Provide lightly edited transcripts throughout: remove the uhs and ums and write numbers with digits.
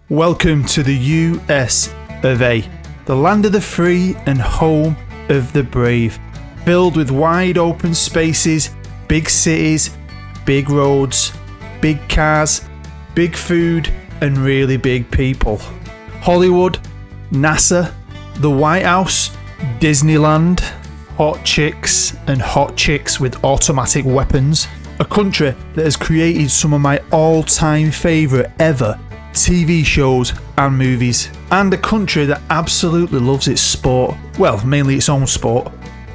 Welcome to the US of A, the land of the free and home of the brave, filled with wide open spaces, big cities, big roads, big cars, big food and really big people. Hollywood, NASA, the White House, Disneyland, hot chicks and hot chicks with automatic weapons. A country that has created some of my all-time favourite ever TV shows and movies. And a country that absolutely loves its sport. Well, mainly its own sport.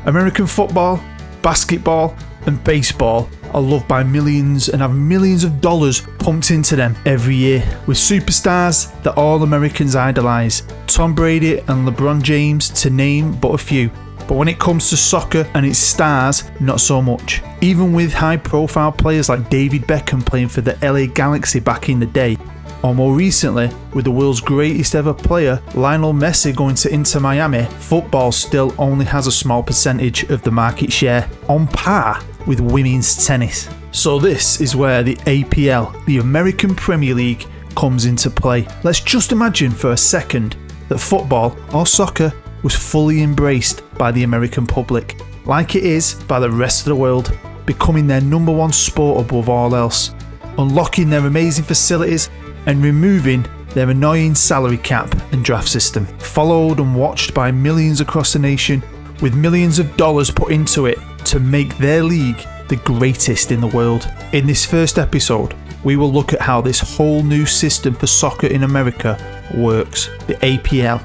American football, basketball and baseball are loved by millions and have millions of dollars pumped into them every year, with superstars that all Americans idolise. Tom Brady and LeBron James to name but a few. But when it comes to soccer and its stars, not so much. Even with high profile players like David Beckham playing for the LA Galaxy back in the day, or more recently with the world's greatest ever player Lionel Messi going to Inter Miami, football still only has a small percentage of the market share, on par with women's tennis. So this is where the APL, the American Premier League, comes into play. Let's just imagine for a second that football or soccer was fully embraced by the American public, like it is by the rest of the world, becoming their number one sport above all else, unlocking their amazing facilities and removing their annoying salary cap and draft system, followed and watched by millions across the nation, with millions of dollars put into it to make their league the greatest in the world. In this first episode, we will look at how this whole new system for soccer in America works. The APL,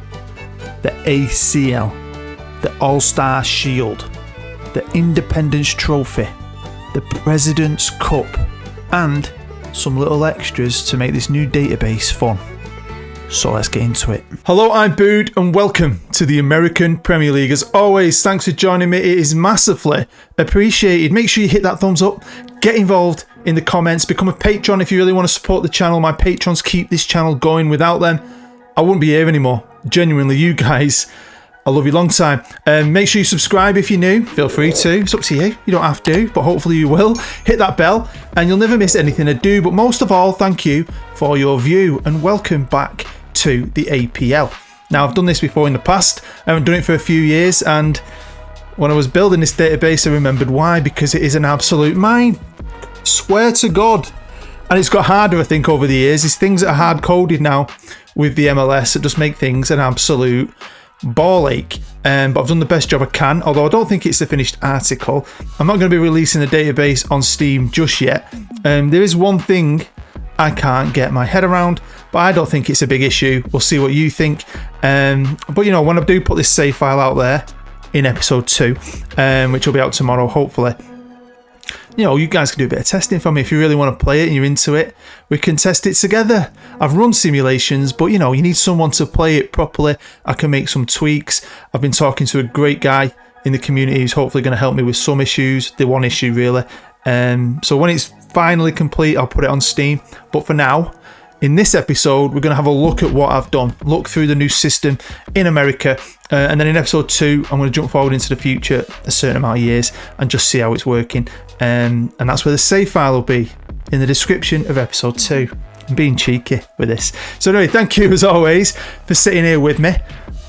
the ACL, the All-Star Shield, the Independence Trophy, the President's Cup, and some little extras to make this new database fun. So let's get into it. Hello, I'm Bood and welcome to the American Premier League. As always, thanks for joining me. It is massively appreciated. Make sure you hit that thumbs up, get involved in the comments, become a patron if you really want to support the channel. My patrons keep this channel going. Without them, I wouldn't be here anymore. Genuinely, you guys, I love you long time. Make sure you subscribe if you're new. Feel free to. It's up to you. You don't have to, but hopefully you will. Hit that bell and you'll never miss anything I do. But most of all, thank you for your view and welcome back to the APL. Now, I've done this before in the past. I haven't done it for a few years, and when I was building this database, I remembered why, because it is an absolute mine. Swear to God. And it's got harder, I think, over the years. There's things that are hard-coded now with the MLS that just make things an absolute ball ache. But I've done the best job I can, although I don't think it's the finished article. I'm not going to be releasing the database on Steam just yet. There is one thing I can't get my head around, but I don't think it's a big issue. We'll see what you think. But you know, when I do put this save file out there in episode 2, which will be out tomorrow, hopefully, you know, you guys can do a bit of testing for me. If you really want to play it and you're into it, we can test it together. I've run simulations, but you know, you need someone to play it properly. I can make some tweaks. I've been talking to a great guy in the community who's hopefully going to help me with some issues. The one issue, really. So when it's finally complete, I'll put it on Steam. But for now, in this episode, we're going to have a look at what I've done, look through the new system in America, and then in episode 2, I'm going to jump forward into the future a certain amount of years and just see how it's working. And that's where the save file will be, in the description of episode 2. I'm being cheeky with this. So anyway, thank you as always for sitting here with me.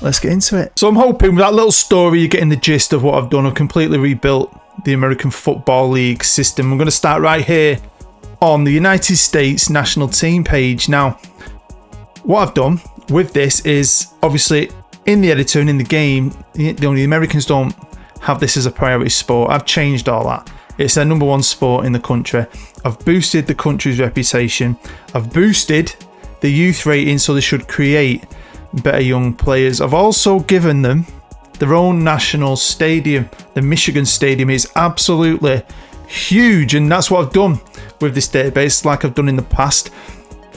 Let's get into it. So I'm hoping with that little story you're getting the gist of what I've done. I've completely rebuilt the American Football League system. I'm going to start right here on the United States national team page. Now, what I've done with this is, obviously, in the editor and in the game, the Americans don't have this as a priority sport. I've changed all that. It's their number one sport in the country. I've boosted the country's reputation. I've boosted the youth rating so they should create better young players. I've also given them their own national stadium. The Michigan Stadium is absolutely huge, and that's what I've done with this database, like I've done in the past.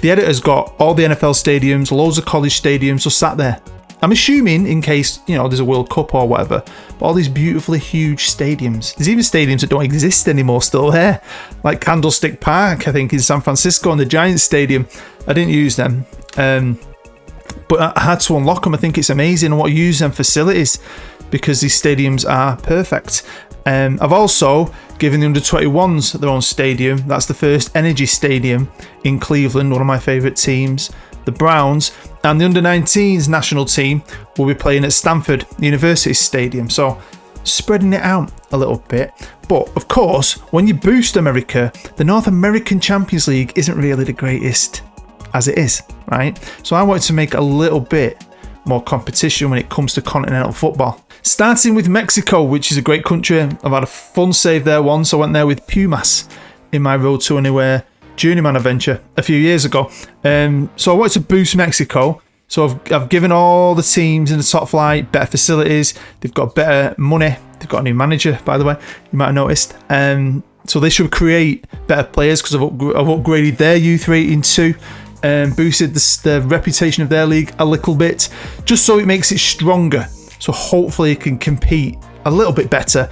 The editor's got all the NFL stadiums, loads of college stadiums just sat there. I'm assuming in case, you know, there's a World Cup or whatever, but all these beautifully huge stadiums. There's even stadiums that don't exist anymore still there, like Candlestick Park, I think, in San Francisco, and the Giants Stadium. I didn't use them, but I had to unlock them. I think it's amazing what you use them facilities, because these stadiums are perfect. I've also given the under-21s their own stadium. That's the first Energy Stadium in Cleveland, one of my favourite teams. the Browns, and the under-19s national team will be playing at Stanford University Stadium. So spreading it out a little bit. But of course, when you boost America, the North American Champions League isn't really the greatest as it is, right? So I wanted to make a little bit more competition when it comes to continental football. Starting with Mexico, which is a great country. I've had a fun save there once. I went there with Pumas in my Road to Anywhere Journeyman adventure a few years ago. So I wanted to boost Mexico. So I've given all the teams in the top flight better facilities. They've got better money. They've got a new manager, by the way. You might have noticed. So they should create better players because I've upgraded their youth rating too. Boosted the reputation of their league a little bit, just so it makes it stronger. So hopefully it can compete a little bit better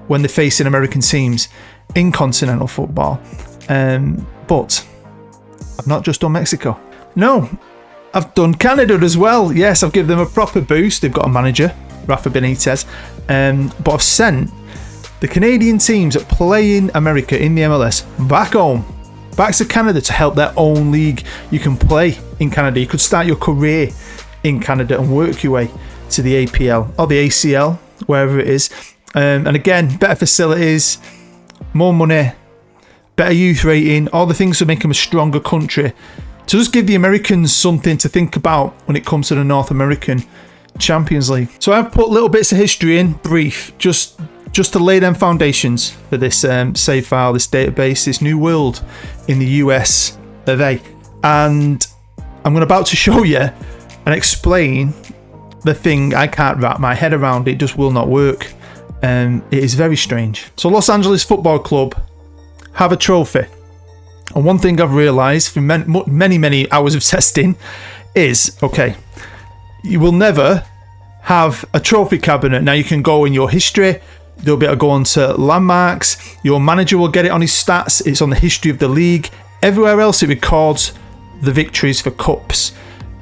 when they're facing American teams in continental football. But I've not just done Mexico. No, I've done Canada as well. Yes, I've given them a proper boost. They've got a manager, Rafa Benitez. But I've sent the Canadian teams that play in America in the MLS back home, back to Canada to help their own league. You can play in Canada. You could start your career in Canada and work your way to the APL or the ACL, wherever it is. And again, better facilities, more money, better youth rating, all the things to make them a stronger country. To just give the Americans something to think about when it comes to the North American Champions League. So I've put little bits of history in, brief, just to lay them foundations for this save file, this database, this new world in the US of A. And I'm about to show you and explain the thing I can't wrap my head around. It just will not work. It is very strange. So Los Angeles Football Club have a trophy. And one thing I've realised from many hours of testing is, okay, you will never have a trophy cabinet. Now you can go in your history, they'll be able to go on to landmarks, your manager will get it on his stats, it's on the history of the league. Everywhere else it records the victories for cups,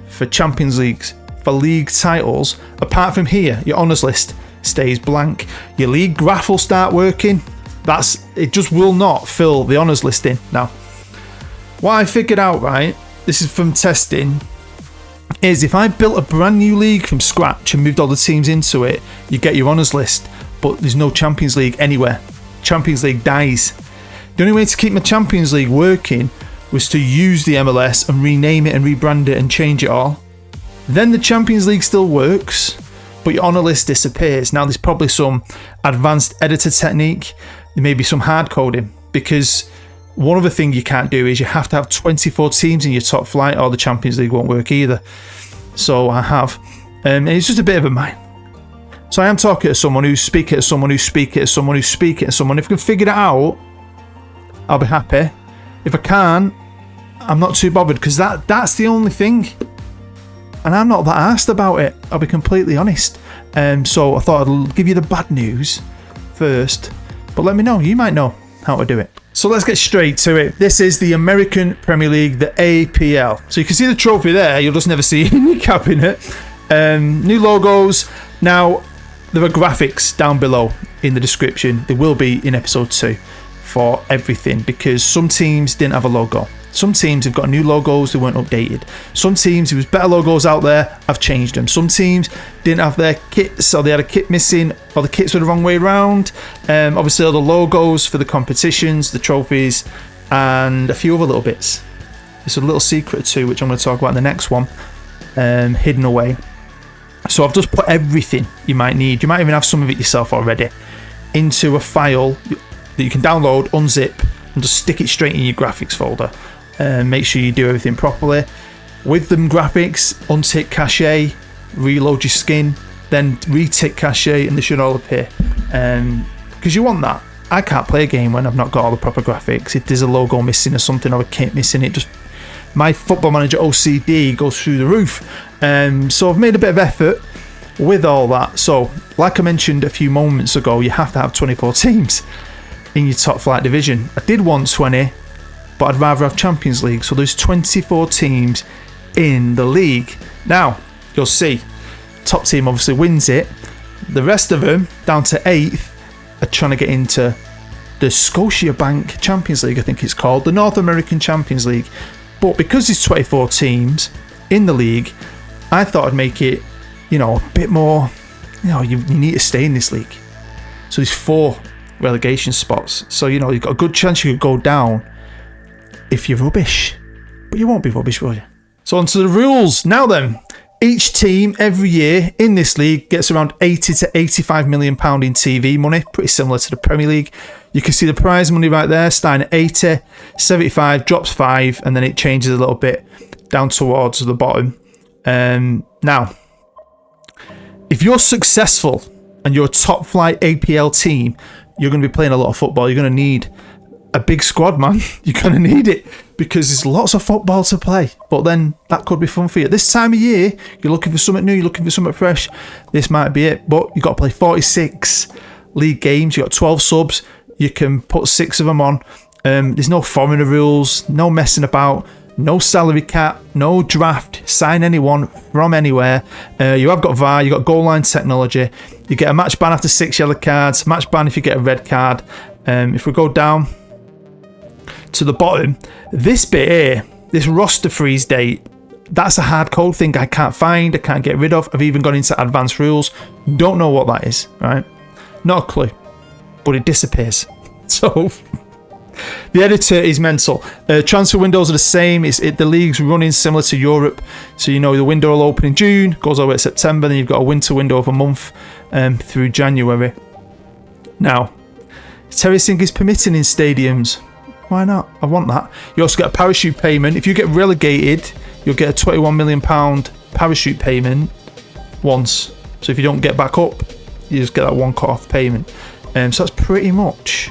for Champions Leagues, for league titles. Apart from here, your honours list stays blank. Your league graph will start working. It just will not fill the honours list in. Now, what I figured out, right, this is from testing, is if I built a brand new league from scratch and moved all the teams into it, you get your honours list, but there's no Champions League anywhere. Champions League dies. The only way to keep my Champions League working was to use the MLS and rename it and rebrand it and change it all. Then the Champions League still works, but your honour list disappears. Now there's probably some advanced editor technique, there may be some hard coding, because one other thing you can't do is you have to have 24 teams in your top flight or the Champions League won't work either. So I have. And it's just a bit of a mind. So I am talking to someone who's speaking to someone who's speaking to someone who's speaking to someone. If I can figure it out, I'll be happy. If I can't, I'm not too bothered, because that's the only thing. And I'm not that arsed about it, I'll be completely honest. So I thought I'd give you the bad news first. But let me know, you might know how to do it. So let's get straight to it. This is the American Premier League, the APL. So you can see the trophy there, you'll just never see it in your cabinet. New logos. Now, there are graphics down below in the description. There will be in episode 2 for everything, because some teams didn't have a logo. Some teams have got new logos, they weren't updated. Some teams, there was better logos out there, I've changed them. Some teams didn't have their kits, or they had a kit missing, or the kits were the wrong way around. Obviously all the logos for the competitions, the trophies, and a few other little bits. There's a little secret too, which I'm going to talk about in the next one, hidden away. So I've just put everything you might need, you might even have some of it yourself already, into a file that you can download, unzip, and just stick it straight in your graphics folder. Make sure you do everything properly. With them graphics, untick cache, reload your skin, then retick cache, and they should all appear. Because you want that. I can't play a game when I've not got all the proper graphics. If there's a logo missing or something, or a kit missing, my Football Manager OCD goes through the roof. So I've made a bit of effort with all that. So, like I mentioned a few moments ago, you have to have 24 teams in your top flight division. I did want 20, but I'd rather have Champions League. So there's 24 teams in the league. Now, you'll see, top team obviously wins it. The rest of them, down to 8th, are trying to get into the Scotiabank Champions League, I think it's called, the North American Champions League. But because there's 24 teams, in the league, I thought I'd make it, a bit more, you need to stay in this league. So there's 4 relegation spots. So, you've got a good chance you could go down if you're rubbish. But you won't be rubbish, will you? So on to the rules. Now then, each team every year in this league gets around 80 to 85 million pound in TV money, pretty similar to the Premier League. You can see the prize money right there, starting at 80, 75, drops 5, and then it changes a little bit down towards the bottom. Now, if you're successful and you're a top flight APL team, you're going to be playing a lot of football. You're going to need a big squad, man. You're going to need it because there's lots of football to play. But then that could be fun for you. This time of year, you're looking for something new, you're looking for something fresh. This might be it. But you've got to play 46 league games. You've got 12 subs. You can put 6 of them on. There's no foreigner rules, no messing about, no salary cap, no draft, sign anyone from anywhere. You have got VAR, you've got goal line technology. You get a match ban after 6 yellow cards, match ban if you get a red card. If we go down to the bottom, this bit here, this roster freeze date, that's a hard code thing I can't find, I can't get rid of. I've even gone into advanced rules, don't know what that is, right? Not a clue, but it disappears. So the editor is mental. Transfer windows are the same. The league's running similar to Europe, so the window will open in June, goes all the way to September, then you've got a winter window of a month through January. Now, terracing is permitted in stadiums. Why not? I want that. You also get a parachute payment. If you get relegated, you'll get a £21 million parachute payment once. So if you don't get back up, you just get that one cut-off payment. So that's pretty much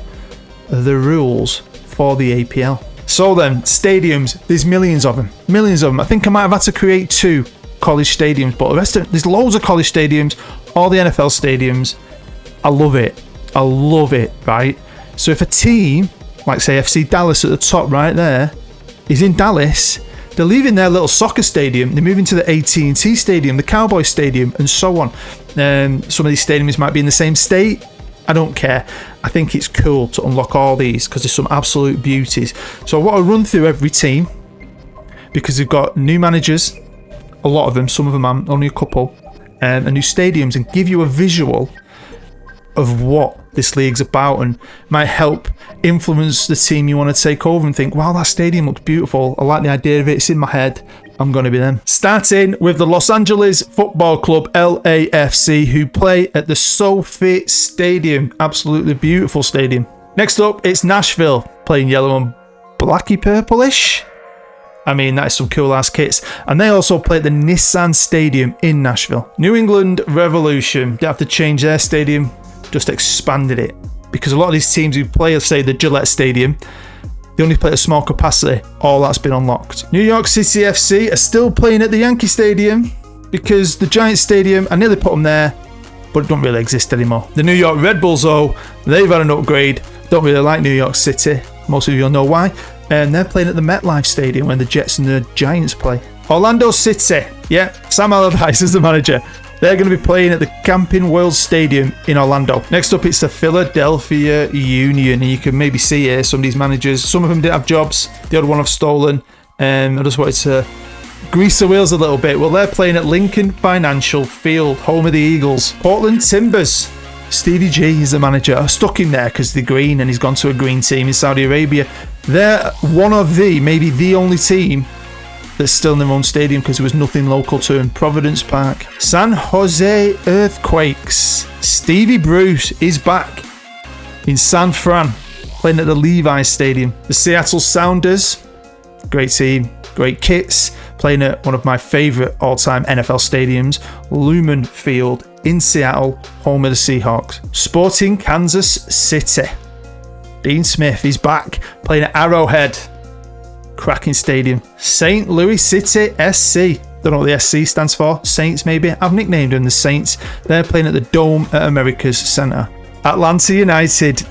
the rules for the APL. So then, stadiums, there's millions of them. I think I might have had to create 2 college stadiums, but the rest of there's loads of college stadiums, all the NFL stadiums. I love it, right? So if a team, like say FC Dallas at the top right there, is in Dallas, they're leaving their little soccer stadium, they're moving to the AT&T Stadium, the Cowboy Stadium, and so on. Some of these stadiums might be in the same state. I don't care. I think it's cool to unlock all these because there's some absolute beauties. So I want to run through every team because they've got new managers, a lot of them, some of them only a couple, and new stadiums, and give you a visual of what this league's about, and might help influence the team you want to take over and think, wow, that stadium looks beautiful. I like the idea of it. It's in my head. I'm going to be them. Starting with the Los Angeles Football Club, LAFC, who play at the SoFi Stadium. Absolutely beautiful stadium. Next up, it's Nashville, playing yellow and blacky purplish. I mean, that is some cool ass kits. And they also play at the Nissan Stadium in Nashville. New England Revolution, they have to change their stadium, just expanded it. Because a lot of these teams who play, say, the Gillette Stadium, they only play at a small capacity. All that's been unlocked. New York City FC are still playing at the Yankee Stadium because the Giants Stadium, I nearly put them there, but it don't really exist anymore. The New York Red Bulls, though, they've had an upgrade. Don't really like New York City. Most of you will know why. And they're playing at the MetLife Stadium when the Jets and the Giants play. Orlando City, yeah, Sam Allardyce is the manager. They're going to be playing at the Camping World Stadium in Orlando. Next up, it's the Philadelphia Union. And you can maybe see here some of these managers. Some of them didn't have jobs. The other one I've stolen. I just wanted to grease the wheels a little bit. Well, they're playing at Lincoln Financial Field, home of the Eagles. Portland Timbers. Stevie G is the manager. I stuck him there because they're green and he's gone to a green team in Saudi Arabia. They're one of maybe the only team that's still in their own stadium because there was nothing local to them. Providence Park. San Jose Earthquakes. Stevie Bruce is back in San Fran, playing at the Levi's Stadium. The Seattle Sounders, great team, great kits, playing at one of my favourite all-time NFL stadiums, Lumen Field in Seattle, home of the Seahawks. Sporting Kansas City. Dean Smith is back, playing at Arrowhead. Cracking stadium. St. Louis City SC. Don't know what the SC stands for. Saints, maybe. I've nicknamed them the Saints. They're playing at the Dome at America's Centre. Atlanta United.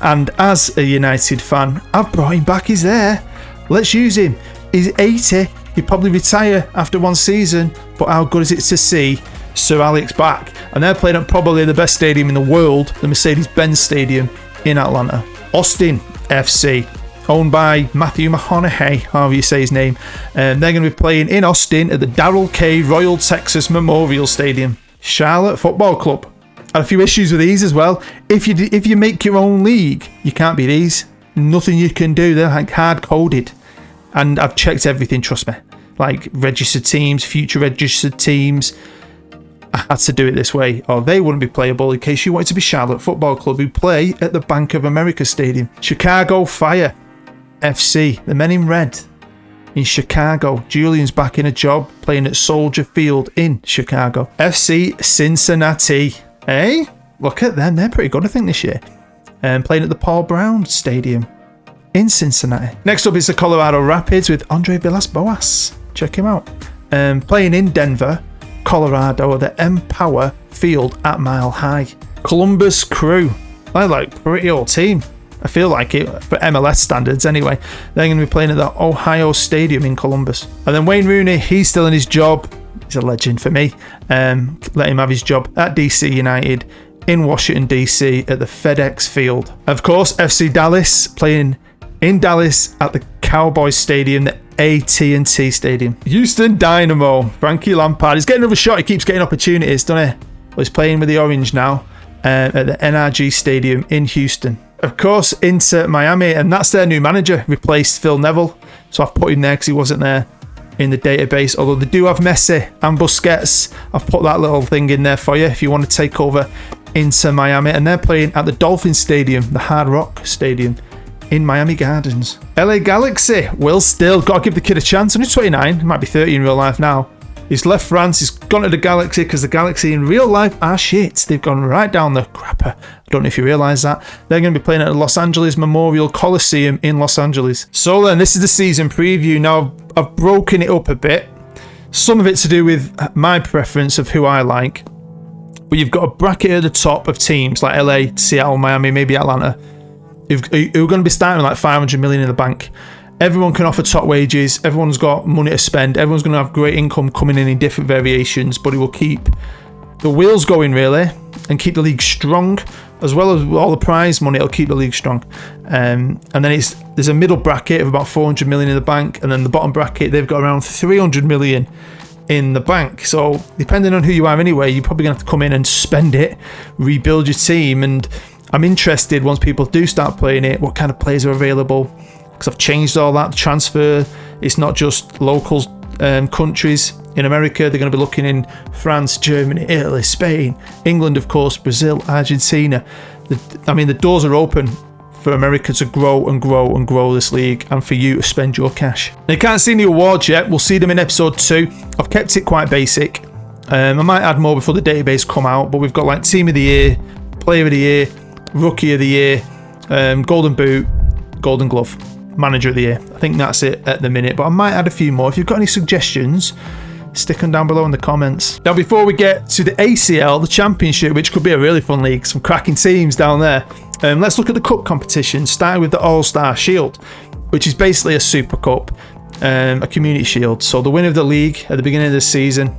And as a United fan, I've brought him back. He's there. Let's use him. He's 80. He'll probably retire after one season. But how good is it to see Sir Alex back? And they're playing at probably the best stadium in the world, the Mercedes-Benz Stadium in Atlanta. Austin FC. owned by Matthew McConaughey, however you say his name. They're going to be playing in Austin at the Darrell K. Royal Texas Memorial Stadium. Charlotte Football Club. Had a few issues with these as well. If you make your own league, you can't be these. Nothing you can do. They're like hard-coded. And I've checked everything, trust me. Like registered teams, future registered teams. I had to do it this way, or they wouldn't be playable in case you wanted to be Charlotte Football Club, who play at the Bank of America Stadium. Chicago Fire FC, the men in red in Chicago. Julian's back in a job playing at Soldier Field in Chicago. FC Cincinnati. Hey, look at them. They're pretty good, I think, this year. Playing at the Paul Brown Stadium in Cincinnati. Next up is the Colorado Rapids with Andre Villas-Boas. Check him out. Playing in Denver, Colorado, the Empower Field at Mile High. Columbus Crew. They're like a pretty old team. I feel like it, for MLS standards anyway. They're going to be playing at the Ohio Stadium in Columbus. And then Wayne Rooney, he's still in his job. He's a legend for me. Let him have his job at DC United in Washington, DC at the FedEx Field. Of course, FC Dallas playing in Dallas at the Cowboys Stadium, the AT&T Stadium. Houston Dynamo, Frankie Lampard. He's getting another shot. He keeps getting opportunities, doesn't he? Well, he's playing with the Orange now at the NRG Stadium in Houston. Of course, Inter Miami, and that's their new manager, replaced Phil Neville. So I've put him there because he wasn't there in the database. Although they do have Messi and Busquets. I've put that little thing in there for you if you want to take over Inter Miami. And they're playing at the Dolphin Stadium, the Hard Rock Stadium in Miami Gardens. LA Galaxy, Will Still, got to give the kid a chance. Only 29, he might be 30 in real life now. He's left France, he's gone to the Galaxy because the Galaxy in real life are shit. They've gone right down the crapper. I don't know if you realise that. They're going to be playing at the Los Angeles Memorial Coliseum in Los Angeles. So then, this is the season preview. Now, I've broken it up a bit. Some of it to do with my preference of who I like. But you've got a bracket at the top of teams like LA, Seattle, Miami, maybe Atlanta, who are going to be starting with like 500 million in the bank. Everyone can offer top wages. Everyone's got money to spend. Everyone's going to have great income coming in different variations, but it will keep the wheels going really and keep the league strong, as well as all the prize money. It'll keep the league strong. And then there's a middle bracket of about 400 million in the bank, and then the bottom bracket they've got around 300 million in the bank. So depending on who you are anyway, you're probably going to have to come in and spend it, rebuild your team. And I'm interested, once people do start playing it, what kind of players are available, because I've changed all that. Transfer, it's not just local countries. In America, they're going to be looking in France, Germany, Italy, Spain, England, of course, Brazil, Argentina. The doors are open for America to grow and grow and grow this league, and for you to spend your cash. Now, you can't see the awards yet. We'll see them in episode 2. I've kept it quite basic. I might add more before the database come out, but we've got like Team of the Year, Player of the Year, Rookie of the Year, Golden Boot, Golden Glove, Manager of the Year. I think that's it at the minute, but I might add a few more. If you've got any suggestions, stick them down below in the comments. Now, before we get to the ACL, the Championship, which could be a really fun league, some cracking teams down there, let's look at the cup competition, starting with the All-Star Shield, which is basically a super cup, a community shield. So the winner of the league at the beginning of the season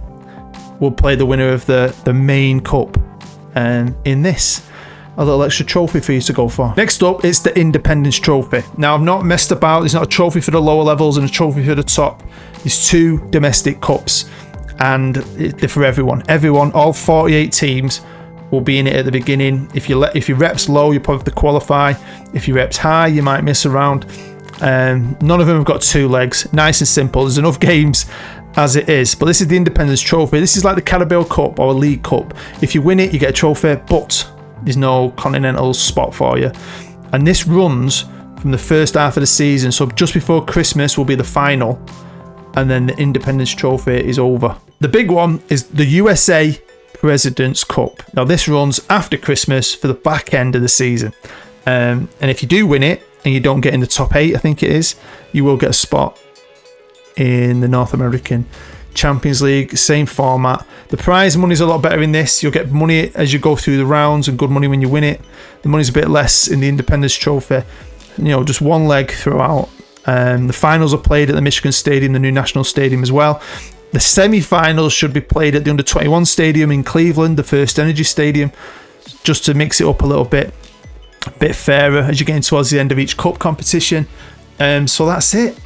will play the winner of the main cup in this. A little extra trophy for you to go for. Next up, it's the Independence Trophy. Now, I've not messed about. There's not a trophy for the lower levels and a trophy for the top. There's 2 domestic cups, and they're for everyone. Everyone, all 48 teams will be in it at the beginning. If your rep's low, you probably have to qualify. If your rep's high, you might miss a round. None of them have got 2 legs. Nice and simple. There's enough games as it is. But this is the Independence Trophy. This is like the Carabao Cup or a League Cup. If you win it, you get a trophy, but there's no continental spot for you. And this runs from the first half of the season. So just before Christmas will be the final, and then the Independence Trophy is over. The big one is the USA President's Cup. Now, this runs after Christmas for the back end of the season. And if you do win it and you don't get in the top 8, I think it is, you will get a spot in the North American Champions League. Same format. The prize money is a lot better in this. You'll get money as you go through the rounds and good money when you win it. The money's a bit less in the Independence Trophy. Just one leg throughout. The finals are played at the Michigan Stadium, the new National Stadium as well. The semi-finals should be played at the Under-21 Stadium in Cleveland, the First Energy Stadium, just to mix it up a little bit fairer as you're getting towards the end of each cup competition. So that's it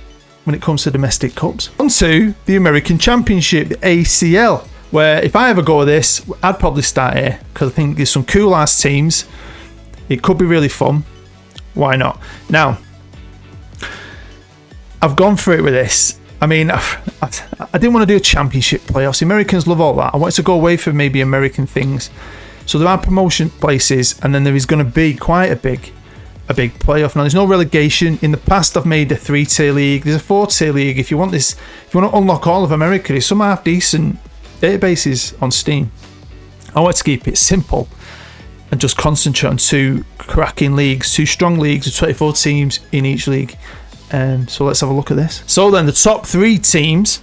when it comes to domestic cups. On to the American Championship, the ACL, where if I ever go with this, I'd probably start here because I think there's some cool ass teams. It could be really fun. Why not? Now, I've gone through it with this. I mean, I didn't want to do a championship playoffs. The Americans love all that. I wanted to go away from maybe American things. So there are promotion places, and then there is going to be quite a big playoff. Now, there's no relegation. In the past, I've made a 3-tier league. There's a 4-tier league. If you want this, if you want to unlock all of America, there's some half decent databases on Steam. I want to keep it simple and just concentrate on 2 cracking leagues, 2 strong leagues with 24 teams in each league. So let's have a look at this. So then the top 3 teams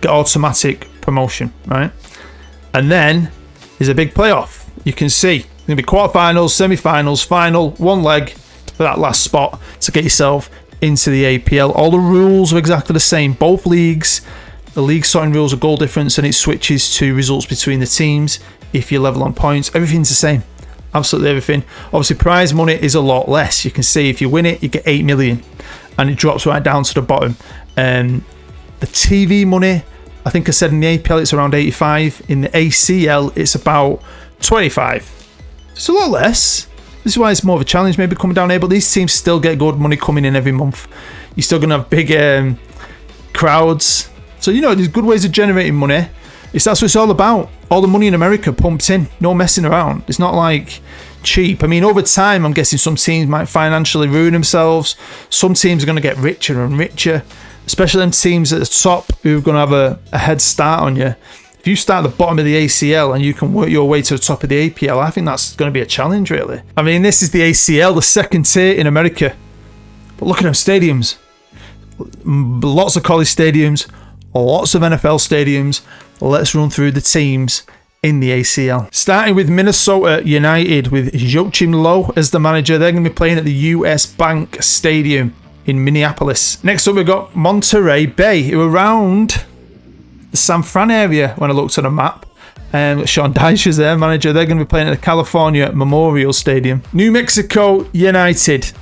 get automatic promotion, right? And then there's a big playoff. You can see it's going to be quarterfinals, semi-finals, final, 1 leg for that last spot to get yourself into the APL. All the rules are exactly the same. Both leagues, the league sorting rules are goal difference, and it switches to results between the teams if you're level on points. Everything's the same. Absolutely everything. Obviously, prize money is a lot less. You can see if you win it, you get 8 million, and it drops right down to the bottom. The TV money, I think I said in the APL it's around 85. In the ACL, it's about 25. It's a lot less. This is why it's more of a challenge maybe coming down here, but these teams still get good money coming in every month. You're still going to have big crowds. So, you know, there's good ways of generating money. That's what it's all about. All the money in America pumped in. No messing around. It's not like cheap. I mean, over time, I'm guessing some teams might financially ruin themselves. Some teams are going to get richer and richer, especially them teams at the top who are going to have a head start on you. If you start at the bottom of the ACL and you can work your way to the top of the APL, I think that's going to be a challenge, really. I mean, this is the ACL, the second tier in America. But look at them stadiums. Lots of college stadiums, lots of NFL stadiums. Let's run through the teams in the ACL. Starting with Minnesota United with Joachim Low as the manager. They're going to be playing at the US Bank Stadium in Minneapolis. Next up, we've got Monterey Bay, who are around the San Fran area when I looked at a map. Sean Dyche is their manager. They're going to be playing at the California Memorial Stadium. New Mexico United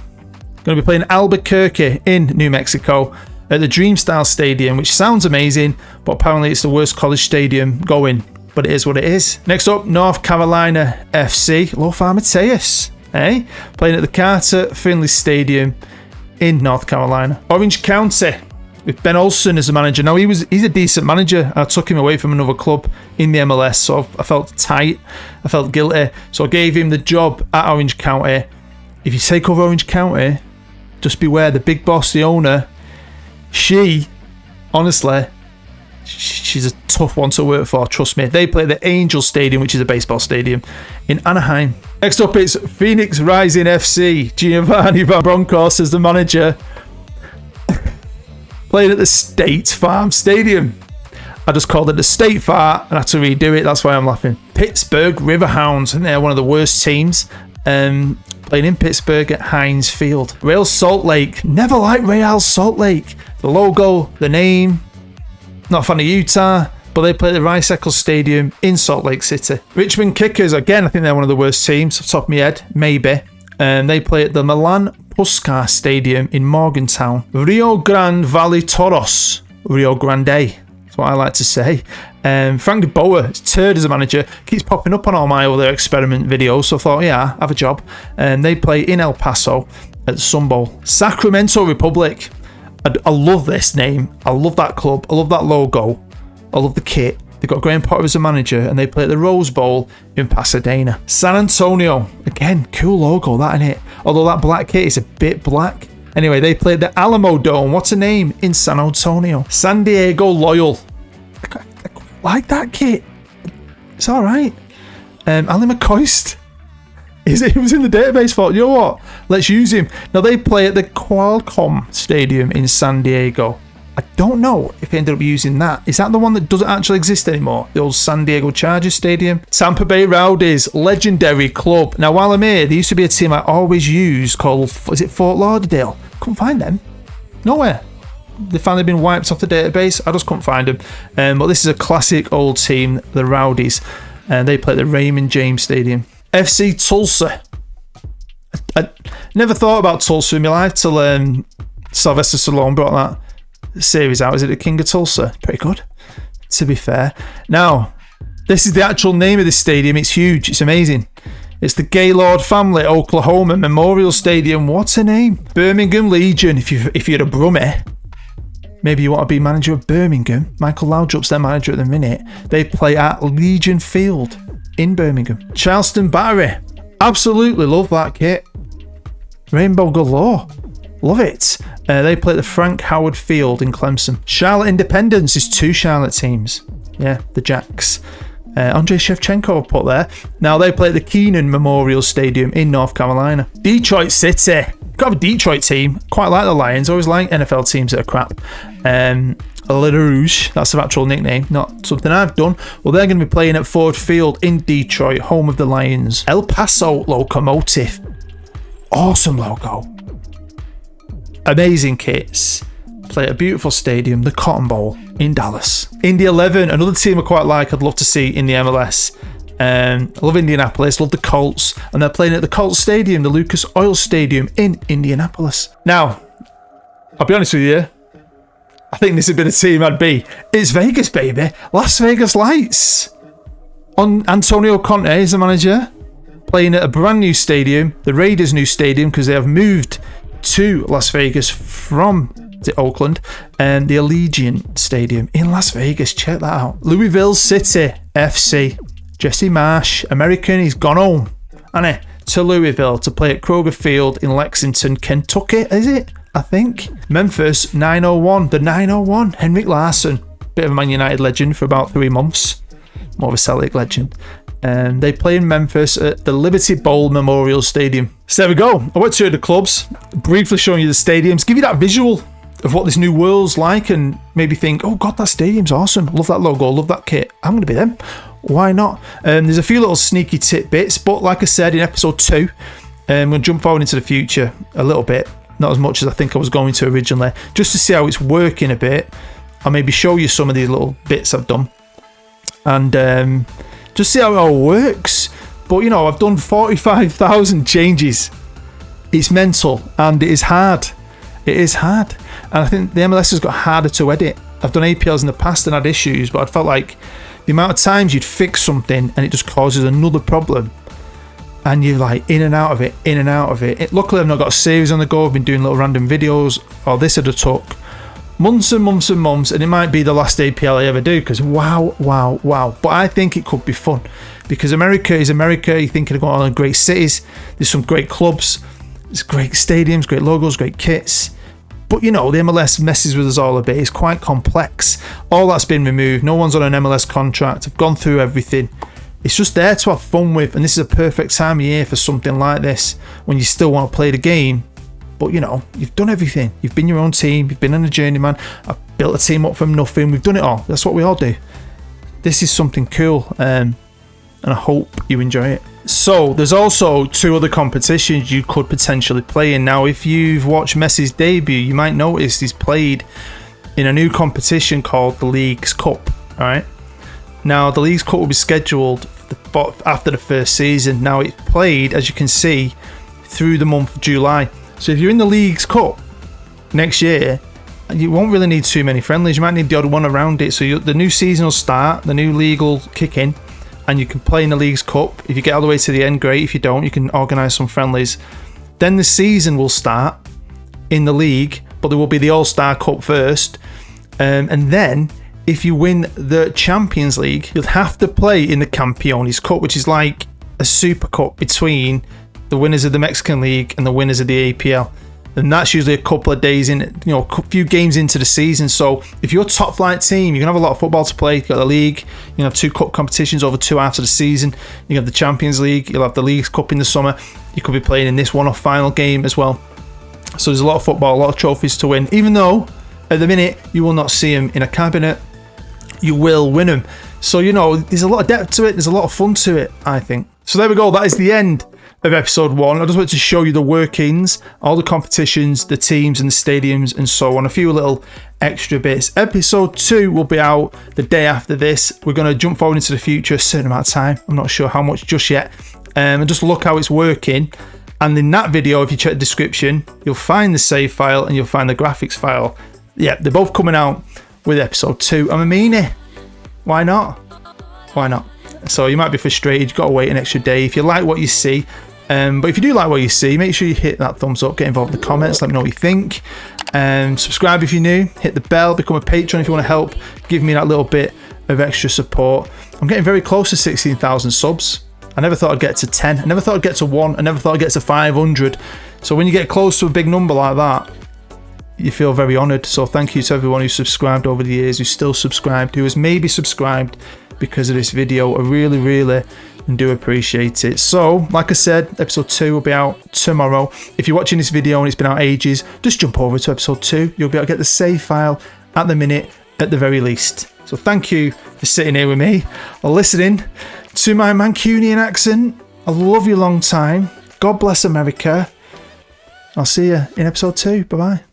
going to be playing Albuquerque in New Mexico at the Dreamstyle Stadium, which sounds amazing, but apparently it's the worst college stadium going. But it is what it is. Next up, North Carolina FC, Lothar Matthäus, playing at the Carter Finley Stadium in North Carolina. Orange County with Ben Olsen as the manager. Now he's a decent manager. I took him away from another club in the MLS, so I felt tight. I felt guilty, so I gave him the job at Orange County. If you take over Orange County, just beware. The big boss, the owner, honestly, she's a tough one to work for, trust me. They play at the Angel Stadium, which is a baseball stadium in Anaheim. Next up, it's Phoenix Rising FC. Giovanni Van Bronckhorst as the manager. Playing at the State Farm Stadium. I just called it the State Farm and I had to redo it. That's why I'm laughing. Pittsburgh Riverhounds, and they're one of the worst teams. Playing in Pittsburgh at Heinz Field. Real Salt Lake. Never liked Real Salt Lake. The logo, the name. Not a fan of Utah, but they play at the Rice Eccles Stadium in Salt Lake City. Richmond Kickers, again, I think they're one of the worst teams, off the top of my head, maybe. They play at the Milan Puskar Stadium in Morgantown. Rio Grande Valley Toros. Rio Grande, that's what I like to say. Frank de Boer, third as a manager, keeps popping up on all my other experiment videos, so I thought, yeah, have a job. They play in El Paso at the Sun Bowl. Sacramento Republic. I love this name. I love that club. I love that logo. I love the kit. They've got Graham Potter as a manager, and they play at the Rose Bowl in Pasadena. San Antonio. Again, cool logo, that innit? Although that black kit is a bit black. Anyway, they play at the Alamo Dome. What's a name? In San Antonio. San Diego Loyal. I like that kit. It's alright. Ali McCoist. He was in the database. Thought, you know what? Let's use him. Now they play at the Qualcomm Stadium in San Diego. I don't know if they ended up using that. Is that the one that doesn't actually exist anymore? The old San Diego Chargers Stadium? Tampa Bay Rowdies, legendary club. Now while I'm here, there used to be a team I always use called, is it Fort Lauderdale? Couldn't find them. Nowhere. They finally been wiped off the database. I just couldn't find them. But this is a classic old team, the Rowdies. And they play at the Raymond James Stadium. FC Tulsa. I never thought about Tulsa in my life till Sylvester Stallone brought that series out. Is it The King of Tulsa? Pretty good, to be fair. Now, this is the actual name of this stadium. It's huge. It's amazing. It's the Gaylord Family Oklahoma Memorial Stadium. What's a name? Birmingham Legion. If you're a Brummie, maybe you want to be manager of Birmingham. Michael Laudrup's their manager at the minute. They play at Legion Field in Birmingham. Charleston Battery. Absolutely love that kit. Rainbow galore. Love it. They play at the Frank Howard Field in Clemson. Charlotte Independence is 2 Charlotte teams. Yeah, the Jacks. Andrei Shevchenko put there. Now they play at the Keenan Memorial Stadium in North Carolina. Detroit City. Got a Detroit team. Quite like the Lions. Always like NFL teams that are crap. LOLLUJO, that's their actual nickname, not something I've done. Well, they're going to be playing at Ford Field in Detroit, home of the Lions. El Paso Locomotive. Awesome logo. Amazing kits. Play at a beautiful stadium, the Cotton Bowl in Dallas. Indy 11, another team I quite like, I'd love to see in the MLS. I love Indianapolis, love the Colts, and they're playing at the Colts Stadium, the Lucas Oil Stadium in Indianapolis. Now, I'll be honest with you, I think this had been a team I'd be. It's Vegas, baby. Las Vegas Lights. Antonio Conte is the manager, playing at a brand new stadium, the Raiders' new stadium, because they have moved to Las Vegas from Oakland, and the Allegiant Stadium in Las Vegas. Check that out. Louisville City FC. Jesse Marsh, American, he's gone home, hasn't he? To Louisville to play at Kroger Field in Lexington, Kentucky, is it? I think. Memphis 901, the 901, Henrik Larsson. Bit of a Man United legend for about 3 months. More of a Celtic legend. And they play in Memphis at the Liberty Bowl Memorial Stadium. So there we go. I went to the clubs, briefly showing you the stadiums, give you that visual of what this new world's like, and maybe think, oh God, that stadium's awesome. Love that logo, love that kit. I'm going to be them. Why not? There's a few little sneaky tidbits, but like I said in episode 2, I'm going to jump forward into the future a little bit. Not as much as I think I was going to originally, just to see how it's working a bit. I'll maybe show you some of these little bits I've done, and just see how it all works. But you know, I've done 45,000 changes. It's mental, and it is hard. It is hard, and I think the MLS has got harder to edit. I've done APLs in the past and had issues, but I felt like the amount of times you'd fix something and it just causes another problem, and you're like in and out of it, in and out of it. Luckily, I've not got a series on the go. I've been doing little random videos. Or this would have took months and months and months, and it might be the last APL I ever do, because wow. But I think it could be fun, because America is America. You're thinking of going on great cities. There's some great clubs. There's great stadiums, great logos, great kits. But you know, the MLS messes with us all a bit. It's quite complex. All that's been removed. No one's on an MLS contract. I've gone through everything. It's just there to have fun with, and this is a perfect time of year for something like this, when you still want to play the game, but you know, you've done everything. You've been your own team. You've been in a journeyman. I've built a team up from nothing. We've done it all. That's what we all do. This is something cool, and I hope you enjoy it. So there's also 2 other competitions you could potentially play in. Now, if you've watched Messi's debut, you might notice he's played in a new competition called the Leagues Cup. All right. Now, the Leagues Cup will be scheduled after the first season. Now, it's played, as you can see, through the month of July. So if you're in the Leagues Cup next year, you won't really need too many friendlies. You might need the odd one around it. So the new season will start, the new league will kick in, and you can play in the Leagues Cup. If you get all the way to the end, great. If you don't, you can organise some friendlies. Then the season will start in the league, but there will be the All-Star Cup first. And then, if you win the Champions League, you'll have to play in the Campeones Cup, which is like a super cup between the winners of the Mexican League and the winners of the APL. And that's usually a couple of days in, you know, a few games into the season. So if you're a top flight team, you can have a lot of football to play. You've got the league, you can have 2 cup competitions over 2 halves of the season. You can have the Champions League, you'll have the Leagues Cup in the summer. You could be playing in this one-off final game as well. So there's a lot of football, a lot of trophies to win. Even though, at the minute, you will not see them in a cabinet, you will win them. So, you know, there's a lot of depth to it, there's a lot of fun to it, I think. So there we go, that is the end of episode 1. I just wanted to show you the workings, all the competitions, the teams and the stadiums and so on, a few little extra bits. Episode 2 will be out the day after this. We're going to jump forward into the future a certain amount of time. I'm not sure how much just yet. And just look how it's working. And in that video, if you check the description, you'll find the save file and you'll find the graphics file. Yeah, they're both coming out with episode 2. I mean it. Why not? Why not? So you might be frustrated, you've got to wait an extra day if you like what you see. But if you do like what you see, make sure you hit that thumbs up, get involved in the comments, let me know what you think. Subscribe if you're new, hit the bell, become a patron if you want to help, give me that little bit of extra support. I'm getting very close to 16,000 subs. I never thought I'd get to 10, I never thought I'd get to 1, I never thought I'd get to 500. So when you get close to a big number like that, you feel very honoured. So thank you to everyone who's subscribed over the years, who's still subscribed, who has maybe subscribed because of this video. I really, really do appreciate it. So, like I said, episode 2 will be out tomorrow. If you're watching this video and it's been out ages, just jump over to episode 2. You'll be able to get the save file at the minute, at the very least. So thank you for sitting here with me, listening to my Mancunian accent. I love you long time. God bless America. I'll see you in episode 2. Bye-bye.